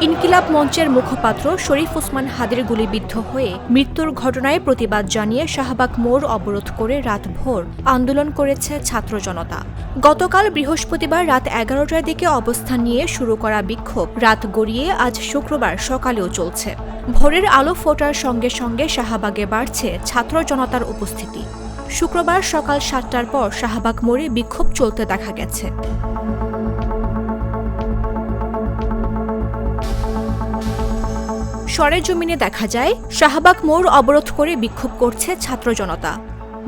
ইনকিলাব মঞ্চের মুখপাত্র শরীফ ওসমান হাদির গুলিবিদ্ধ হয়ে মৃত্যুর ঘটনায় প্রতিবাদ জানিয়ে শাহবাগ মোড় অবরোধ করে রাতভর আন্দোলন করেছে ছাত্র জনতা। গতকাল বৃহস্পতিবার রাত 11টার দিকে অবস্থান নিয়ে শুরু করা বিক্ষোভ রাত গড়িয়ে আজ শুক্রবার সকালেও চলছে। ভোরের আলো ফোটার সঙ্গে সঙ্গে শাহবাগে বাড়ছে ছাত্র জনতার উপস্থিতি। শুক্রবার সকাল 7টার পর শাহবাগ মোড়ে বিক্ষোভ চলতে দেখা গেছে। সরেজমিনে দেখা যায় শাহবাগ মোড় অবরোধ করে বিক্ষোভ করছে ছাত্র জনতা।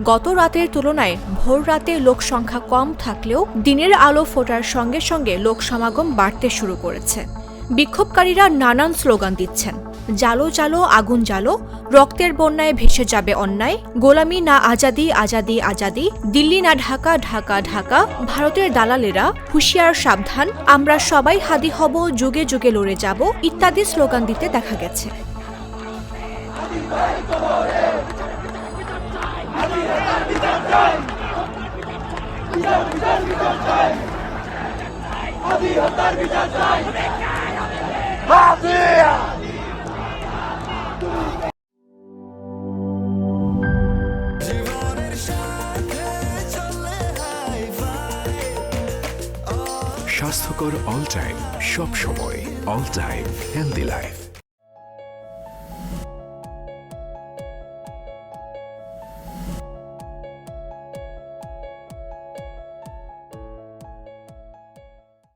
গত রাতের তুলনায় ভোর রাতে লোক সংখ্যা কম থাকলেও দিনের আলো ফোটার সঙ্গে সঙ্গে লোক সমাগম বাড়তে শুরু করেছে। বিক্ষোভকারীরা নানান স্লোগান দিচ্ছেন, জালো জালো আগুন জালো, রক্তের বন্যায় ভেসে যাবে অন্যায়, গোলামি না আজাদি আজাদি আজাদি, দিল্লি না ঢাকা ঢাকা ঢাকা, ভারতের দালালেরা হুঁশিয়ার সাবধান, আমরা সবাই হাদি হব, যুগে যুগে লড়ে যাব ইত্যাদি স্লোগান দিতে দেখা গেছে। স্বাস্থ্যকর অল টাইম, সব সময় অল টাইম হেলদি লাইফ।